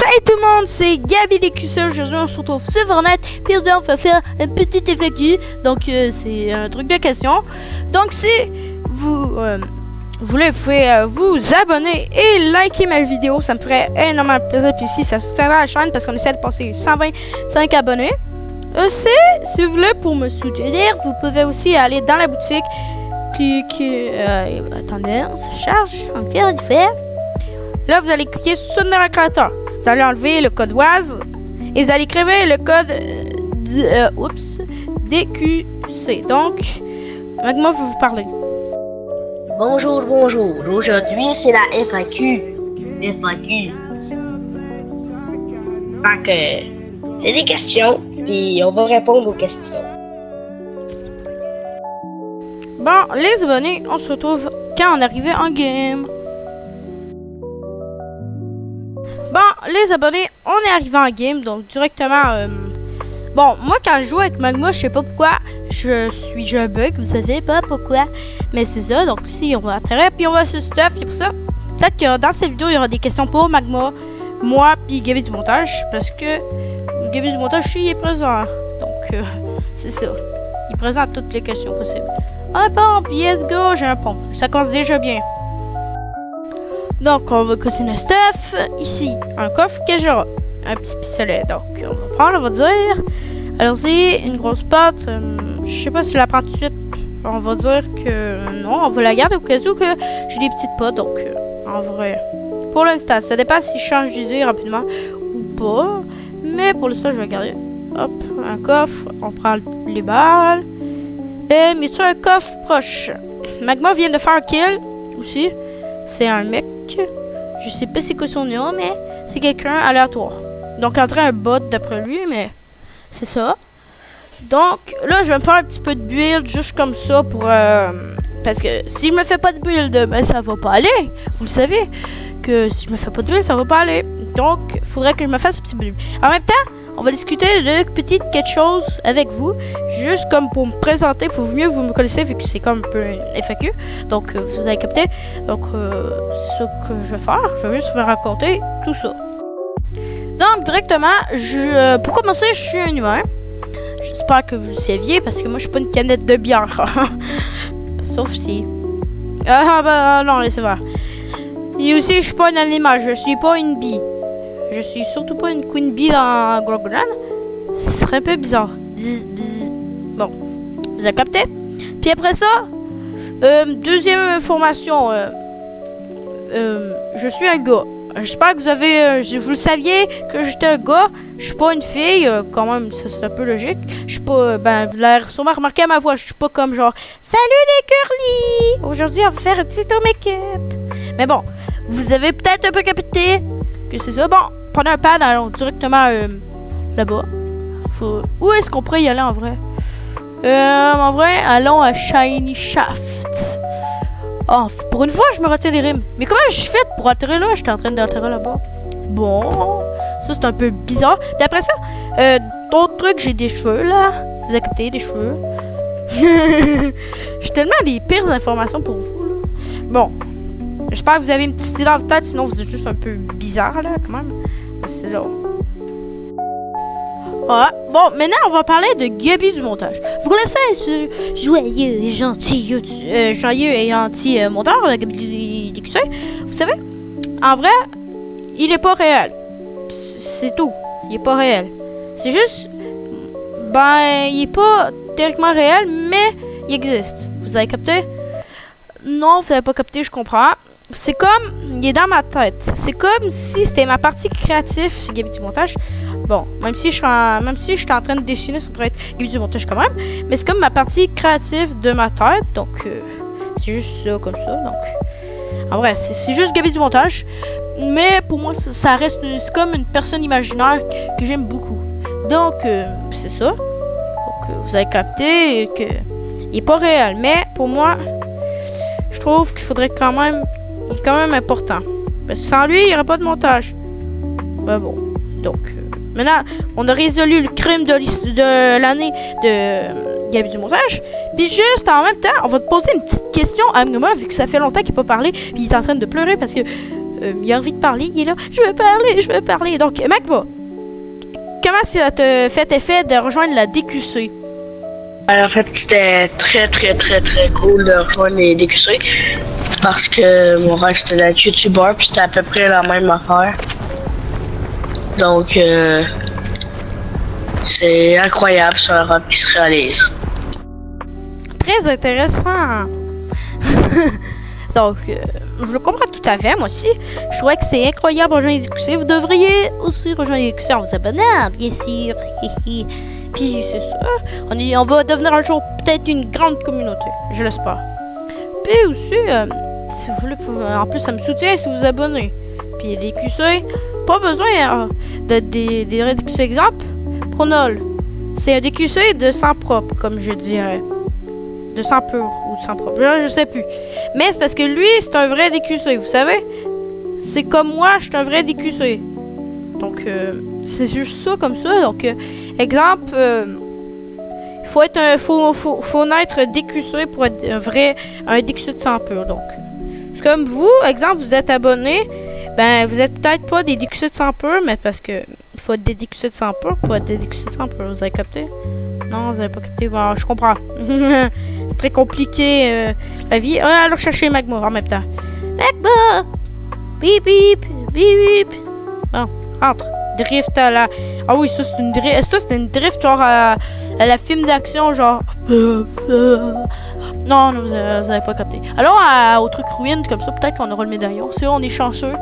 Salut tout le monde, c'est Gabi l'Écusseur. Aujourd'hui on se retrouve sur Fortnite. Puis aujourd'hui on va faire un petit FAQ. Donc c'est un truc de questions. Donc si vous voulez, vous pouvez vous abonner et liker ma vidéo. Ça me ferait énormément plaisir. Puis aussi ça soutiendra la chaîne parce qu'on essaie de passer 125 abonnés. Aussi, si vous voulez pour me soutenir, vous pouvez aussi aller dans la boutique. Attendez, ça charge. Encore une fois. Là, vous allez cliquer sur soutenir un créateur. Vous allez enlever le code WAZ et vous allez écrire le code DQC. Donc, Magma va vous parler. Bonjour. Aujourd'hui, c'est la FAQ. Donc, c'est des questions, puis on va répondre aux questions. Bon, les abonnés, on se retrouve quand on est arrivé en game. Bon, les abonnés, on est arrivé en game, donc directement... Bon, moi, quand je joue avec Magma, je sais pas pourquoi, j'ai un bug, vous savez pas pourquoi, mais c'est ça. Donc ici, on va atterrir, puis on va se stuff, et pour ça, peut-être que dans cette vidéo, il y aura des questions pour Magma, moi, puis Gabi du montage, parce que Gabi du montage, il est présent. Donc, c'est ça. Il présente toutes les questions possibles. Un pompe, yes go, j'ai un pompe. Ça commence déjà bien. Donc, on va casser notre stuff. Ici, un coffre que j'aurai. Un petit pistolet. Donc, on va prendre, on va dire. Alors, c'est une grosse pâte. Je sais pas si je la prends tout de suite. On va dire que non, on va la garder au cas où que j'ai des petites potes. Donc, en vrai, pour l'instant, ça dépend si je change d'idée rapidement ou pas. Mais pour l'instant, je vais garder. Hop, un coffre. On prend les balles. Et mets-tu un coffre proche. Magma vient de faire un kill aussi. C'est un mec. Je sais pas c'est quoi son nom, mais c'est quelqu'un aléatoire. Donc, entrer un bot d'après lui, mais c'est ça. Donc, là, je vais me faire un petit peu de build, juste comme ça, pour... parce que si je me fais pas de build, ben ça va pas aller. Vous le savez, que si je me fais pas de build, ça va pas aller. Donc, il faudrait que je me fasse un petit build. En même temps, on va discuter de petites quelque chose avec vous. Juste comme pour me présenter, il faut mieux que vous me connaissez, vu que c'est comme un peu une FAQ. Donc, vous avez capté. Donc, c'est ça que je vais faire. Je vais juste vous raconter tout ça. Donc, directement, pour commencer, je suis un humain. J'espère que vous le saviez, parce que moi, je suis pas une canette de bière. Sauf si... non, laissez voir. Et aussi, je suis pas un animal. Je suis pas une bee. Je suis surtout pas une queen bee dans Grogan. Ce serait un peu bizarre. Bon, vous avez capté? Puis après ça, deuxième information. Je suis un gars. J'espère que vous le saviez que j'étais un gars. Je suis pas une fille. Quand même, ça c'est un peu logique. Je suis pas. Ben, vous l'avez sûrement remarqué à ma voix. Je suis pas comme genre salut les curly. Aujourd'hui, on va faire un tuto make-up. Mais bon, vous avez peut-être un peu capté que c'est ça. Bon. Prenez un pad, allons directement là-bas. Où est-ce qu'on pourrait y aller en vrai? En vrai, allons à Shiny Shaft. Oh, pour une fois, je me retiens des rimes. Mais comment je fais pour atterrir là? J'étais en train d'atterrir là-bas. Bon, ça c'est un peu bizarre. Puis après ça, d'autres trucs, j'ai des cheveux là. Vous avez capté des cheveux? J'ai tellement des pires informations pour vous là. Bon, j'espère que vous avez une petite idée en tête, sinon vous êtes juste un peu bizarre là quand même. C'est là. Ah, bon, maintenant on va parler de Gabi du montage. Vous connaissez ce joyeux et gentil monteur, Gabi du QC? Vous savez, en vrai, il est pas réel. C'est tout. Il est pas réel. C'est juste, ben, il est pas théoriquement réel, mais il existe. Vous avez capté? Non, vous avez pas capté, je comprends. C'est comme, il est dans ma tête. C'est comme si c'était ma partie créative, Gabi du montage. Bon, même si je suis en train de dessiner, ça pourrait être Gabi du montage quand même. Mais c'est comme ma partie créative de ma tête. Donc, c'est juste ça, comme ça. Donc, en vrai, c'est juste Gabi du montage. Mais pour moi, ça reste c'est comme une personne imaginaire que j'aime beaucoup. Donc, c'est ça. Donc, vous avez capté qu'il est pas réel. Mais pour moi, je trouve qu'il faudrait quand même... Il est quand même important. Parce que sans lui, il n'y aurait pas de montage. Ben bon. Donc, maintenant, on a résolu le crime de l'année de Gabi du montage. Puis juste en même temps, on va te poser une petite question à Magma, vu que ça fait longtemps qu'il n'a pas parlé. Puis il est en train de pleurer parce que il a envie de parler, il est là. Je veux parler. Donc, Magma, comment ça te fait effet de rejoindre la DQC? En fait, c'était très cool de rejoindre les DQC parce que mon rêve c'était d'être youtubeur puis c'était à peu près la même affaire. Donc, c'est incroyable, c'est un rêve qui se réalise. Très intéressant. Donc, je le comprends tout à fait, moi aussi. Je trouvais que c'est incroyable de rejoindre les DQC. Vous devriez aussi rejoindre les DQC en vous abonnant, bien sûr. Puis c'est ça. On va devenir un jour peut-être une grande communauté. Je l'espère. Puis aussi, si vous voulez, en plus, ça me soutient si vous vous abonnez. Puis les DQC, pas besoin des DQC exemple. Pronol, c'est un DQC de sang propre, comme je dirais. De sang pur ou de sang propre, je sais plus. Mais c'est parce que lui, c'est un vrai DQC, vous savez? C'est comme moi, je suis un vrai DQC. Donc, c'est juste ça, comme ça. Donc, exemple, faut naître DQC pour être un DQC de sang pur. Donc, c'est comme vous, exemple, vous êtes abonné, ben, vous êtes peut-être pas des DQC de sang pur, mais parce que il faut être des DQC de sang pur pour être des DQC de sang pur. Vous avez capté? Non, vous avez pas capté. Bon, je comprends. C'est très compliqué, la vie. Alors, chercher Magma en même temps. Magma! Bip, bip, bip, bip. Bon, entre. Drift à la... Ah oui, ça, c'est une drift. Ça, c'est une drift, genre, à la film d'action, genre... Non, vous avez pas capté. Alors, au truc ruine, comme ça, peut-être qu'on aura le médaillon. Si on est chanceux,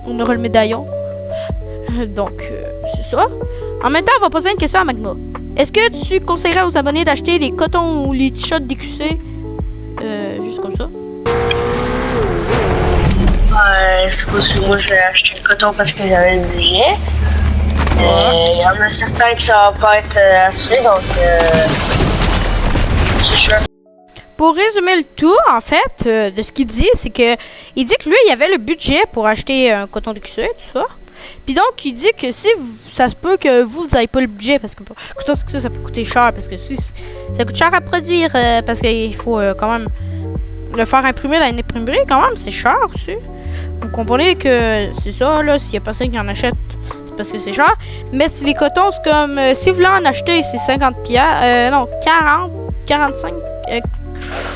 on aura le médaillon. Donc, c'est ça. En même temps, on va poser une question à Magma. Est-ce que tu conseillerais aux abonnés d'acheter les cotons ou les t-shirts DQC? Juste comme ça? C'est parce que moi, j'ai acheté le coton parce que j'avais le budget. Il y en a certains que ça va pas être assuré, donc... c'est sûr. Pour résumer le tout, en fait, de ce qu'il dit, c'est que... Il dit que lui, il avait le budget pour acheter un coton DQC, tout ça. Puis donc, il dit que si ça se peut que vous n'avez pas le budget, parce que coton DQC, ça peut coûter cher, parce que si ça coûte cher à produire, parce qu'il faut quand même le faire imprimer dans une imprimerie, quand même, c'est cher aussi. Vous comprenez que c'est ça, là, s'il y a personne qui en achète, c'est parce que c'est cher. Mais si les cotons, c'est comme, si vous voulez en acheter, c'est 50 $, non, 40, 45,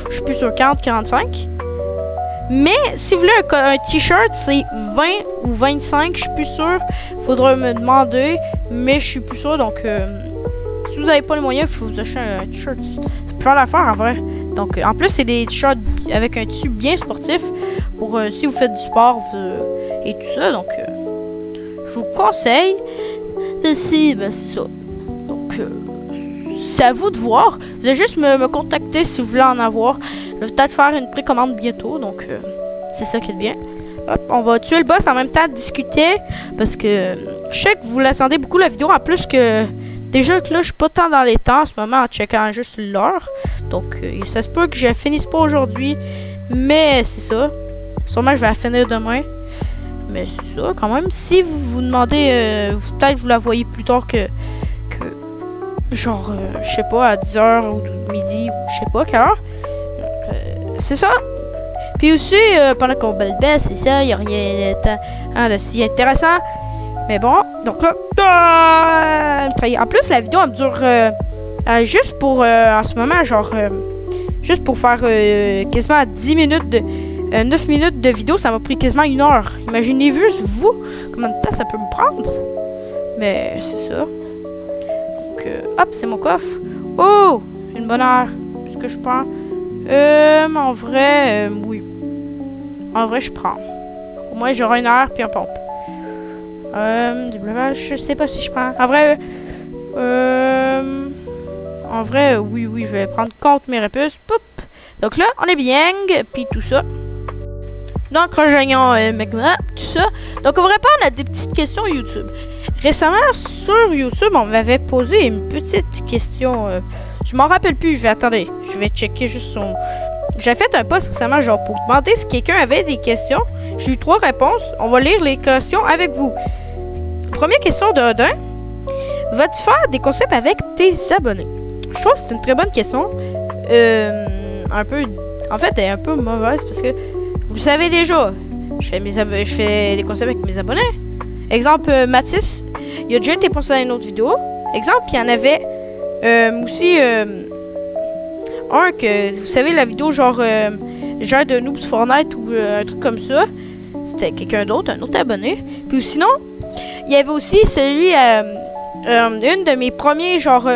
je suis plus sûr, 40, 45. Mais si vous voulez un t-shirt, c'est 20 ou 25, je suis plus sûr. Faudra me demander, mais je suis plus sûr. Donc, si vous n'avez pas les moyens, il faut vous acheter un t-shirt. Ça peut faire l'affaire en vrai. Donc, en plus, c'est des t-shirts avec un tissu bien sportif pour si vous faites du sport et tout ça. Donc, je vous conseille. Si, ben, c'est ça. Donc, c'est à vous de voir. Vous allez juste me contacter si vous voulez en avoir. Je vais peut-être faire une précommande bientôt, donc c'est ça qui est bien. Hop, on va tuer le boss en même temps, discuter, parce que je sais que vous l'attendez beaucoup la vidéo, en plus que déjà que là, je suis pas tant dans les temps en ce moment en checkant juste l'heure. Donc, ça se peut que je finisse pas aujourd'hui, mais c'est ça. Sûrement, je vais la finir demain. Mais c'est ça, quand même. Si vous vous demandez, peut-être vous la voyez plus tard que genre, je sais pas, à 10h ou midi, ou je sais pas quelle heure. C'est ça. Puis aussi, pendant qu'on baisse, c'est ça, il n'y a rien de si intéressant. Mais bon, donc là, en plus, la vidéo, elle me dure juste pour, en ce moment, genre, juste pour faire quasiment 10 minutes 9 minutes de vidéo, ça m'a pris quasiment 1 heure. Imaginez-vous, vous, combien de temps ça peut me prendre. Mais c'est ça. Donc, hop, c'est mon coffre. Oh, une bonne heure. Est-ce que je prends? En vrai, oui. En vrai, je prends. Au moins, j'aurai 1 heure, puis un pompe. Je sais pas si je prends. En vrai, oui, je vais prendre compte mes répuces. Poup. Donc là, on est bien, puis tout ça. Donc, rejoignons Magma, tout ça. Donc, on va répondre à des petites questions YouTube. Récemment, sur YouTube, on m'avait posé une petite question. Je m'en rappelle plus, je vais checker juste son... J'ai fait un post récemment, genre, pour demander si quelqu'un avait des questions. J'ai eu 3 réponses. On va lire les questions avec vous. Première question de Odin. Vas-tu faire des concepts avec tes abonnés? Je trouve que c'est une très bonne question. En fait, elle est un peu mauvaise parce que vous le savez déjà. je fais des conseils avec mes abonnés. Exemple, Mathis, il a déjà été posté dans une autre vidéo. Exemple, il y en avait aussi un que, vous savez, la vidéo genre de Noobs Fortnite ou un truc comme ça. C'était quelqu'un d'autre, un autre abonné. Puis sinon, il y avait aussi celui, une de mes premiers, genre,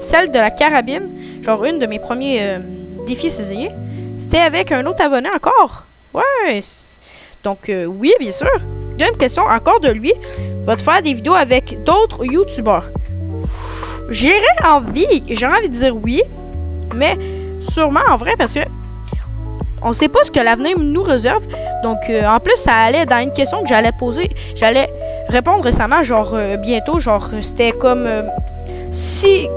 celle de la carabine. Genre, une de mes premiers défis saisonniers. C'était avec un autre abonné encore. Ouais. Donc, oui, bien sûr. Deuxième question, encore de lui. Va te faire des vidéos avec d'autres YouTubeurs. J'aurais envie de dire oui. Mais sûrement en vrai parce que on sait pas ce que l'avenir nous réserve. Donc, en plus, ça allait dans une question que j'allais poser. J'allais répondre récemment, genre, bientôt. Genre, c'était comme si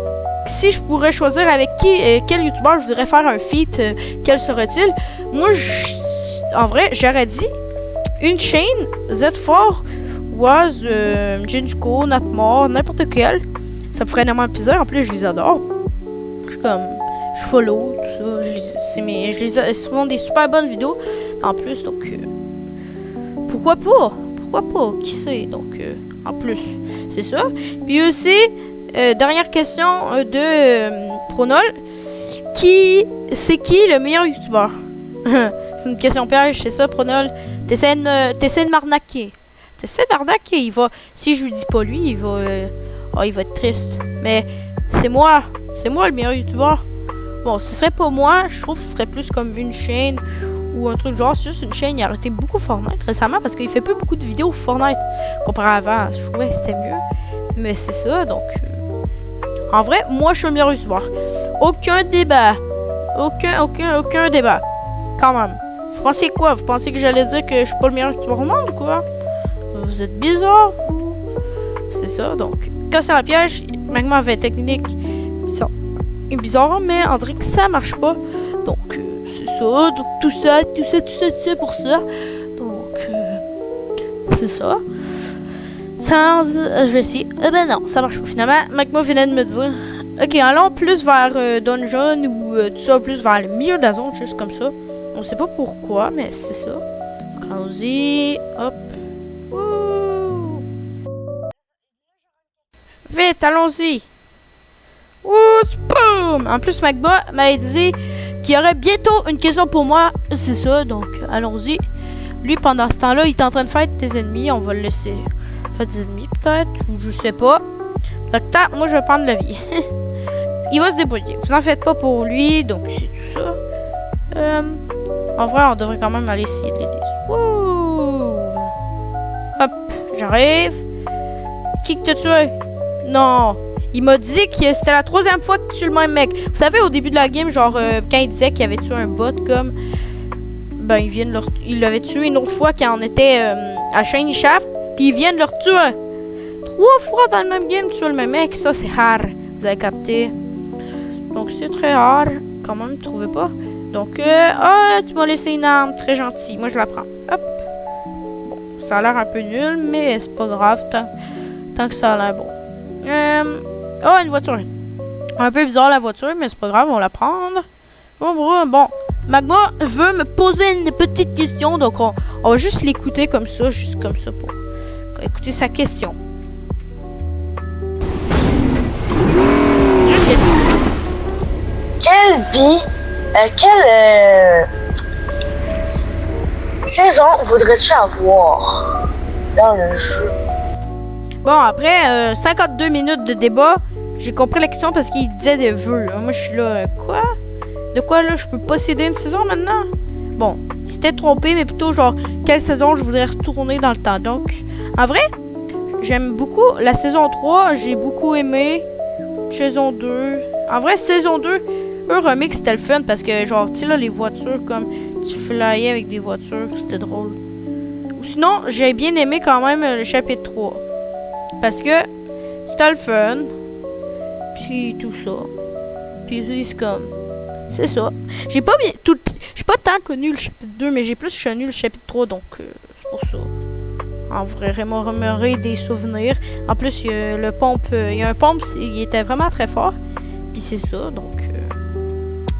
je pourrais choisir avec quel youtubeur je voudrais faire un feat, quel serait-il? Moi, en vrai, j'aurais dit une chaîne, Z4, Was, Jinjuko, Natmore, n'importe quel. Ça me ferait énormément plaisir. En plus, je les adore. Je follow, tout ça. C'est souvent des super bonnes vidéos. En plus, donc, pourquoi pas? Pourquoi pas? Qui sait? Donc, en plus, c'est ça. Puis aussi, dernière question de Pronol. C'est qui le meilleur youtubeur? C'est une question piège, c'est ça, Pronol. T'essaies de m'arnaquer. Si je lui dis pas lui, il va être triste. Mais c'est moi le meilleur youtubeur. Bon, ce serait pas moi, je trouve que ce serait plus comme une chaîne ou un truc genre, c'est juste une chaîne. Il a arrêté beaucoup Fortnite récemment parce qu'il fait plus beaucoup de vidéos Fortnite comparé à avant. Je trouvais que c'était mieux. Mais c'est ça, donc. En vrai, moi je suis le meilleur youtubeur. Aucun débat. Aucun débat. Quand même. Vous pensez quoi? Vous pensez que j'allais dire que je suis pas le meilleur youtubeur au monde ou quoi? Vous êtes bizarre, vous. C'est ça, donc. Casser la piège, Magma avait une technique bizarre, mais on dirait que ça marche pas. Donc, c'est ça. Donc, tout ça pour ça. Donc, c'est ça. Je vais essayer. Ben non, ça marche pas. Finalement, Magma venait de me dire. Ok, allons plus vers Dungeon ou tout ça, plus vers le milieu de la zone, juste comme ça. On sait pas pourquoi, mais c'est ça. Donc, allons-y. Hop. Wouh. Vite, allons-y. Ouh, boum! En plus, Magma m'a dit qu'il y aurait bientôt une question pour moi. C'est ça, donc allons-y. Lui, pendant ce temps-là, il est en train de faire des ennemis. On va le laisser faire des ennemis, peut-être. Ou je sais pas. Donc, moi, je vais prendre la vie. Il va se débrouiller. Vous en faites pas pour lui. Donc, c'est tout ça. En vrai, on devrait quand même aller essayer de l'aider. Wouh! Hop, j'arrive. Qui que t'as tué? Non. Il m'a dit que c'était la 3e fois que tu tues le même mec. Vous savez, au début de la game, genre, quand il disait qu'il avait tué un bot, comme... Ben, il l'avait tué une autre fois quand on était à Shiny Shaft. Puis il vient de le retuer. 3 fois dans le même game, tuer le même mec. Ça, c'est rare. Vous avez capté. Donc, c'est très rare. Quand même, tu trouvez pas? Donc, tu m'as laissé une arme. Très gentil. Moi, je la prends. Hop. Bon, ça a l'air un peu nul, mais c'est pas grave. Tant que ça a l'air bon. Une voiture. Un peu bizarre la voiture, mais c'est pas grave, on va la prendre. Bon, Magma veut me poser une petite question, donc on va juste l'écouter comme ça, pour écouter sa question. Quelle saison voudrais-tu avoir dans le jeu? Bon, après 52 minutes de débat, j'ai compris la question parce qu'il disait des vœux. Moi, je suis là, quoi? De quoi, là? Je peux posséder une saison maintenant? Bon, il s'était trompé, mais plutôt genre, quelle saison je voudrais retourner dans le temps. Donc, en vrai, j'aime beaucoup la saison 3. J'ai beaucoup aimé. Saison 2. En vrai, saison 2, un remix, c'était le fun parce que, genre, tu sais, là, les voitures, comme tu flyais avec des voitures, c'était drôle. Ou sinon, j'ai bien aimé quand même le chapitre 3. Parce que c'était le fun. Puis tout ça. Puis c'est comme... C'est ça. J'ai pas tant connu le chapitre 2, mais j'ai plus connu le chapitre 3, donc c'est pour ça. En vrai, remémorer des souvenirs. En plus, il y a le pompe. Il y a un pompe, il était vraiment très fort. Puis c'est ça, donc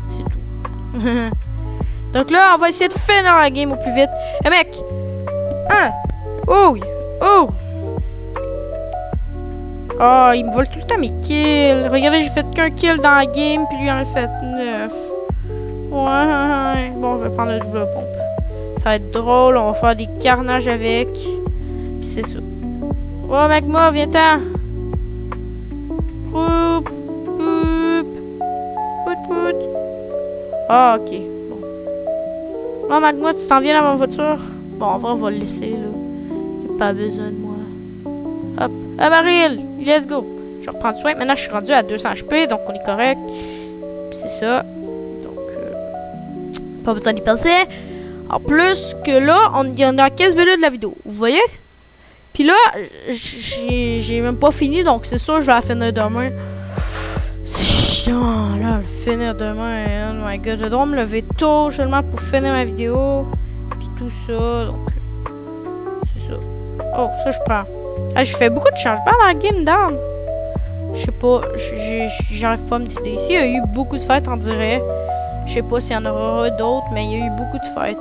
c'est tout. Donc là, on va essayer de finir la game au plus vite. Mec, Oh! Oh! Ah, il me vole tout le temps mes kills. Regardez, j'ai fait qu'un kill dans la game, puis lui en a fait 9. Ouais. Bon, je vais prendre le double pompe. Ça va être drôle, on va faire des carnages avec. Puis c'est ça. Oh, Magma, viens-t'en. Poup. Pout. Ah, ok. Bon. Oh, Magma, tu t'en viens dans ma voiture? Bon, en vrai, on va le laisser, là. Il a pas besoin de moi. Hop. Ah, baril! Let's go! Je reprends soin. Maintenant, je suis rendu à 200 HP, donc on est correct. Puis c'est ça. Donc, pas besoin d'y penser. En plus que là, on est dans 15 minutes de la vidéo. Vous voyez? Puis là, j'ai même pas fini, donc c'est sûr que je vais la finir demain. C'est chiant, là, finir demain. Oh my god, je dois me lever tôt seulement pour finir ma vidéo. Puis tout ça, donc... c'est ça. Oh, ça, je prends. Ah, je fais beaucoup de changements dans la game d'armes. Je sais pas, j'arrive pas à me décider. Ici, il y a eu beaucoup de fêtes, on dirait. Je sais pas s'il y en aura d'autres, mais il y a eu beaucoup de fêtes.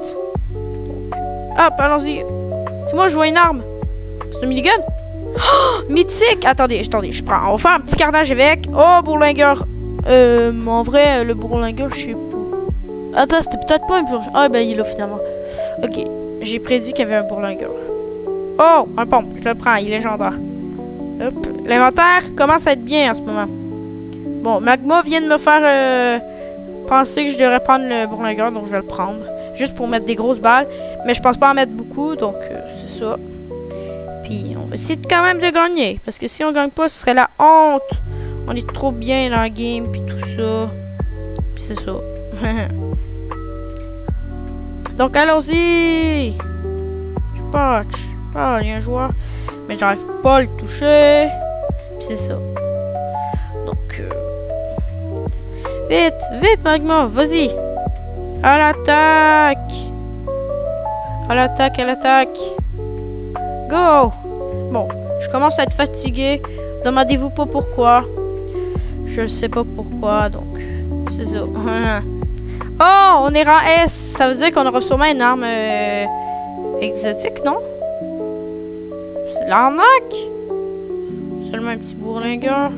Hop, allons-y. C'est moi, je vois une arme. C'est un minigun? Oh, mythique! Attendez, je prends. On va faire un petit carnage avec. Oh, bourlingueur. En vrai, le bourlingueur, je sais pas. Attends, c'était peut-être pas un bourlingueur. Ah, ben, il est là, finalement. Ok, j'ai prédit qu'il y avait un bourlingueur. Oh, un pompe, je le prends, il est légendaire. Hop, l'inventaire commence à être bien en ce moment. Bon, Magma vient de me faire penser que je devrais prendre le bourlingueur, donc je vais le prendre. Juste pour mettre des grosses balles, mais je pense pas en mettre beaucoup, donc c'est ça. Puis on va essayer quand même de gagner, parce que si on gagne pas, ce serait la honte. On est trop bien dans la game, puis tout ça. Puis c'est ça. Donc allons-y. Je patch. Ah, il y a un joueur. Mais j'arrive pas à le toucher. Puis c'est ça. Donc, vite, Magma, vas-y. À l'attaque. À l'attaque. Go. Bon, je commence à être fatigué. Demandez-vous pas pourquoi. Je sais pas pourquoi, donc c'est ça. Oh, on est rang S. Ça veut dire qu'on aura sûrement une arme exotique, non? L'arnaque! Seulement un petit bourlingueur.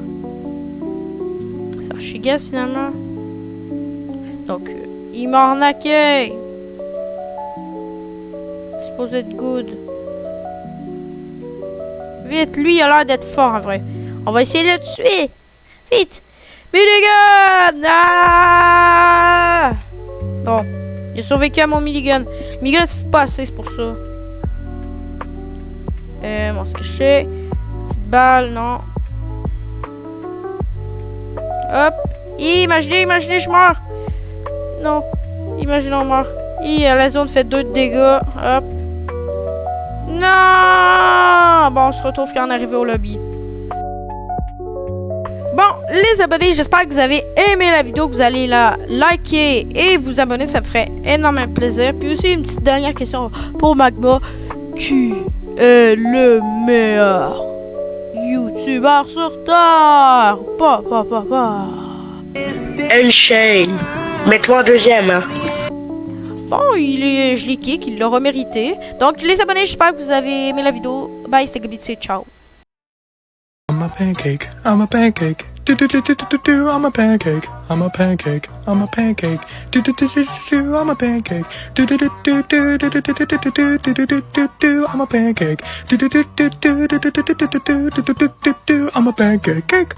C'est archi-gaz finalement. Donc, il m'a arnaqué! C'est supposé être good. Vite, lui il a l'air d'être fort en vrai. On va essayer de le tuer! Vite! Milligun! Ah! Bon, il a survécu à mon milligun. Milligun, ça fait pas assez, c'est pour ça. On va se cacher. Petite balle, non. Hop. Imaginez, je meurs. Non. Imaginez, on meurt. La zone fait 2 de dégâts. Hop. Non! Bon, on se retrouve quand on arrive au lobby. Bon, les abonnés, j'espère que vous avez aimé la vidéo, que vous allez la liker et vous abonner, ça me ferait énormément plaisir. Puis aussi, une petite dernière question pour Magma. Qui est le meilleur YouTuber sur Terre? Pas. N-Shane. Mets-toi en deuxième, hein. Bon, je l'ai kick, il l'aura mérité. Donc, les abonnés, j'espère que vous avez aimé la vidéo. Bye, c'était Gabi, ciao. I'm a pancake. I'm a pancake. Do do do do do do. I'm a pancake. I'm a pancake. I'm a pancake. Do do do do do. I'm a pancake. Do do do do do do do do do do do do do do. I'm a pancake. Do do do do do do do do do do do do do do do. I'm a pancake.